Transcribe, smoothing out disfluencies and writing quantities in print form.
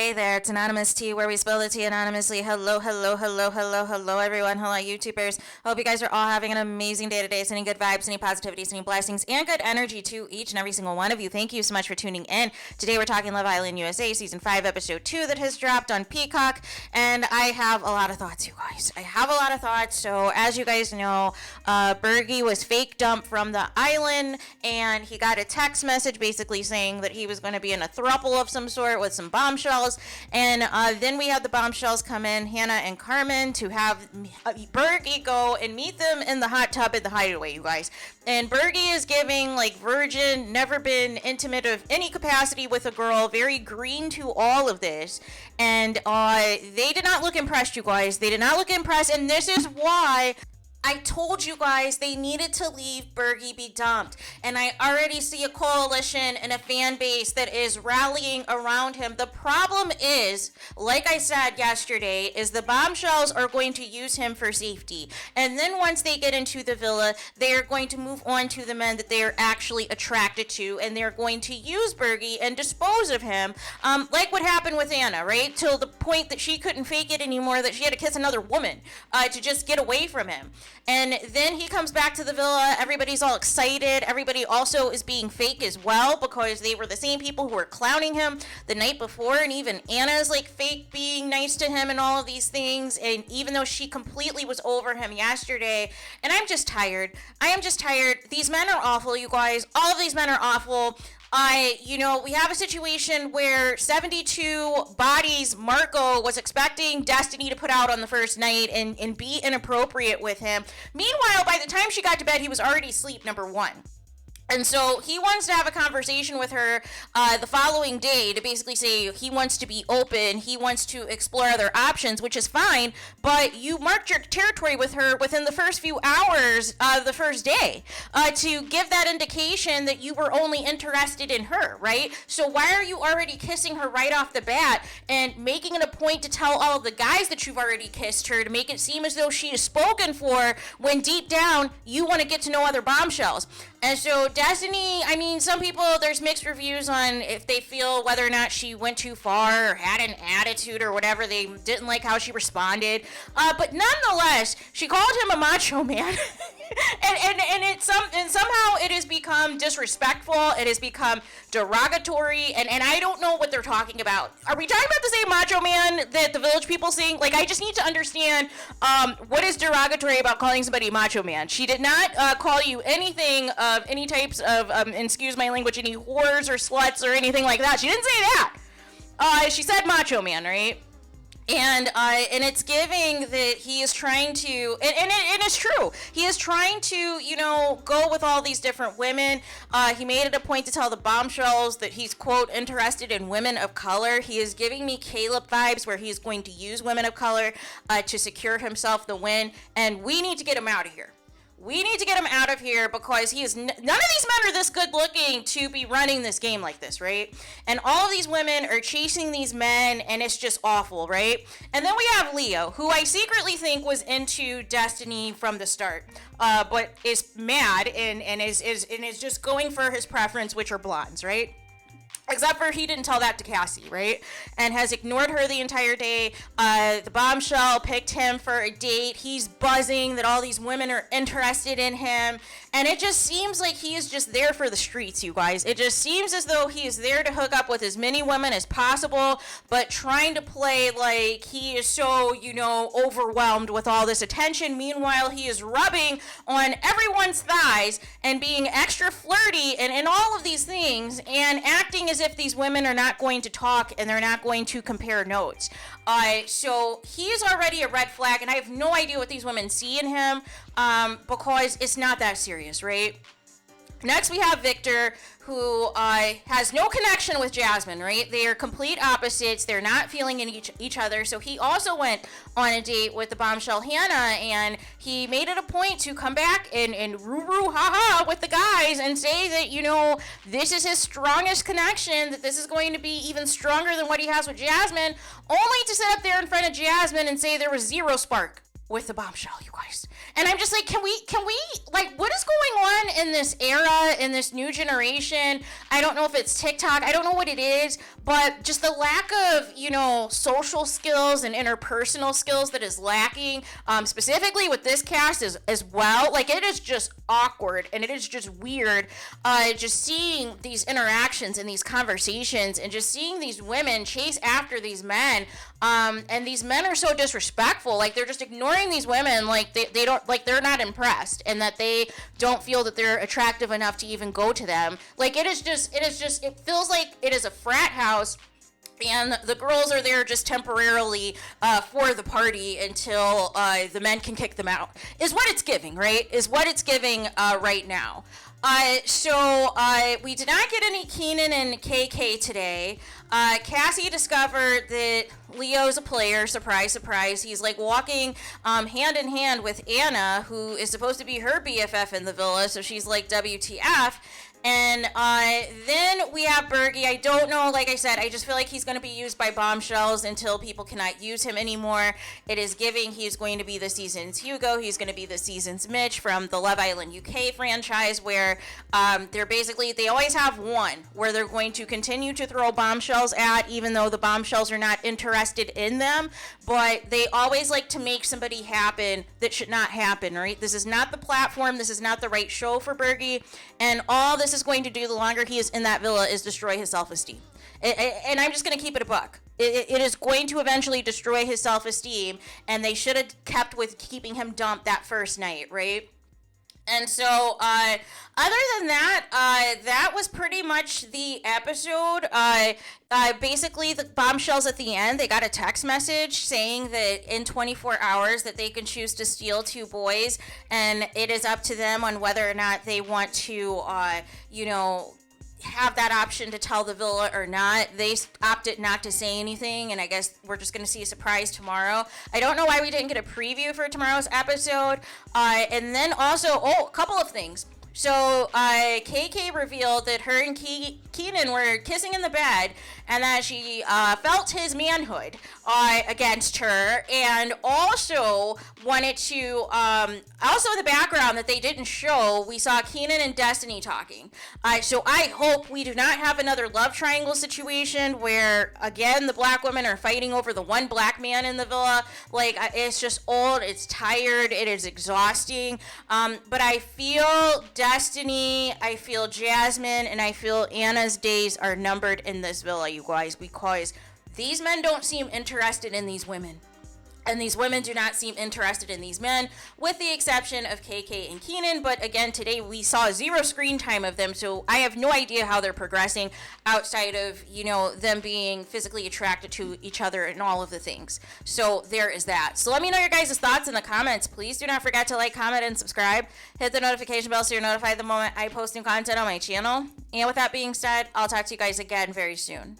Hey there, it's Anonymous T, where we spill the tea anonymously. Hello, everyone. Hello, YouTubers. Hope you guys are all having an amazing day today. Sending good vibes, sending positivity, sending blessings, and good energy to each and every single one of you. Thank you so much for tuning in. Today we're talking Love Island USA Season 5, Episode 2 that has dropped on Peacock, and I have a lot of thoughts, you guys. So, as you guys know, Bergie was fake dumped from the island, and he got a text message basically saying that he was going to be in a throuple of some sort with some bombshells. And then we had the bombshells come in, Hannah and Carmen, to have Bergie go and meet them in the hot tub at the hideaway, you guys. And Bergie is giving, like, virgin, never been intimate of any capacity with a girl, very green to all of this. And they did not look impressed, you guys. They did not look impressed, and this is why I told you guys they needed to leave Bergie be dumped. And I already see a coalition and a fan base that is rallying around him. The problem is, like I said yesterday, is the bombshells are going to use him for safety. And then once they get into the villa, they are going to move on to the men that they are actually attracted to. And they're going to use Bergie and dispose of him. Like what happened with Anna, right? Till the point that she couldn't fake it anymore, that she had to kiss another woman to just get away from him. And then he comes back to the villa, everybody's all excited, everybody also is being fake as well because they were the same people who were clowning him the night before, and even Anna's like fake being nice to him and all of these things, and even though she completely was over him yesterday, and I'm just tired. I am just tired. These men are awful, you guys. All of these men are awful. We have a situation where 72 bodies Marco was expecting Destiny to put out on the first night and be inappropriate with him. Meanwhile, by the time she got to bed, he was already asleep, number one. And so he wants to have a conversation with her the following day to basically say he wants to be open, he wants to explore other options, which is fine, but you marked your territory with her within the first few hours of the first day to give that indication that you were only interested in her, right? So why are you already kissing her right off the bat and making it a point to tell all of the guys that you've already kissed her to make it seem as though she is spoken for when deep down you want to get to know other bombshells? And so Destiny, I mean, some people, there's mixed reviews on if they feel whether or not she went too far or had an attitude or whatever. They didn't like how she responded. But nonetheless, she called him a macho man. and somehow it has become disrespectful. It has become derogatory. And I don't know what they're talking about. Are we talking about the same macho man that the village people sing? Like, I just need to understand what is derogatory about calling somebody a macho man. She did not call you anything of any types of, excuse my language, any whores or sluts or anything like that. She didn't say that. She said macho man, right? And it's giving that he is trying to, and it's true, he is trying to, go with all these different women. He made it a point to tell the bombshells that he's, quote, interested in women of color. He is giving me Caleb vibes where he's going to use women of color to secure himself the win, and we need to get him out of here. We need to get him out of here because he is none of these men are this good looking to be running this game like this, right? And all of these women are chasing these men, and it's just awful, right? And then we have Leo, who I secretly think was into Destiny from the start, but is mad and is just going for his preference, which are blondes, right? Except for he didn't tell that to Cassie, right? And has ignored her the entire day. The bombshell picked him for a date. He's buzzing that all these women are interested in him. And it just seems like he is just there for the streets, you guys. It just seems as though he is there to hook up with as many women as possible, but trying to play like he is so, overwhelmed with all this attention. Meanwhile, he is rubbing on everyone's thighs and being extra flirty and all of these things and acting as if these women are not going to talk and they're not going to compare notes. So he is already a red flag, and I have no idea what these women see in him because it's not that serious, right? Next, we have Victor, who has no connection with Jasmine, right? They are complete opposites. They're not feeling in each other. So he also went on a date with the bombshell Hannah, and he made it a point to come back and roo-roo ha-ha with the guys and say that, this is his strongest connection, that this is going to be even stronger than what he has with Jasmine, only to sit up there in front of Jasmine and say there was zero spark. with the bombshell, you guys. And I'm just like, can we, like, what is going on in this era, in this new generation? I don't know if it's TikTok, I don't know what it is, but just the lack of, you know, social skills and interpersonal skills that is lacking, specifically with this cast as well. Like, it is just awkward, and it is just weird, just seeing these interactions and these conversations, and just seeing these women chase after these men, and these men are so disrespectful. Like, they're just ignoring these women, like they don't, like, they're not impressed, and that they don't feel that they're attractive enough to even go to them. Like, it feels like it is a frat house, and the girls are there just temporarily for the party until the men can kick them out, is what it's giving, right? Is what it's giving right now. So we did not get any Keenan and KK today. Cassie discovered that Leo's a player. Surprise, surprise. He's like walking hand in hand with Anna, who is supposed to be her BFF in the villa. So she's like, WTF. And then we have Bergie. I don't know, like I said, I just feel like he's going to be used by bombshells until people cannot use him anymore. It is giving he's going to be the season's Hugo. He's going to be the season's Mitch from the Love Island UK franchise, where they always have one where they're going to continue to throw bombshells at, even though the bombshells are not interested in them. But they always like to make somebody happen that should not happen, right? This is not the platform. This is not the right show for Bergie. And all this is going to do, the longer he is in that villa, is destroy his self-esteem. And I'm just going to keep it a buck. It is going to eventually destroy his self-esteem, and they should have kept with keeping him dumped that first night, right? And so, other than that, that was pretty much the episode. Basically, the bombshells at the end, they got a text message saying that in 24 hours that they can choose to steal 2 boys, and it is up to them on whether or not they want to, have that option to tell the villa or not. They opted not to say anything, and I guess we're just going to see a surprise tomorrow. I don't know why we didn't get a preview for tomorrow's episode. And then also, a couple of things. So KK revealed that her and Keenan were kissing in the bed, and that she felt his manhood against her, and also wanted to, also in the background that they didn't show, we saw Keenan and Destiny talking. So I hope we do not have another love triangle situation where, again, the black women are fighting over the one black man in the villa. Like, it's just old, it's tired, it is exhausting. But I feel Destiny, I feel Jasmine, and I feel Anna's days are numbered in this villa, you guys, because these men don't seem interested in these women. And these women do not seem interested in these men, with the exception of KK and Keenan. But again, today we saw 0 screen time of them, so I have no idea how they're progressing outside of, them being physically attracted to each other and all of the things. So there is that. So let me know your guys' thoughts in the comments. Please do not forget to like, comment, and subscribe. Hit the notification bell so you're notified the moment I post new content on my channel. And with that being said, I'll talk to you guys again very soon.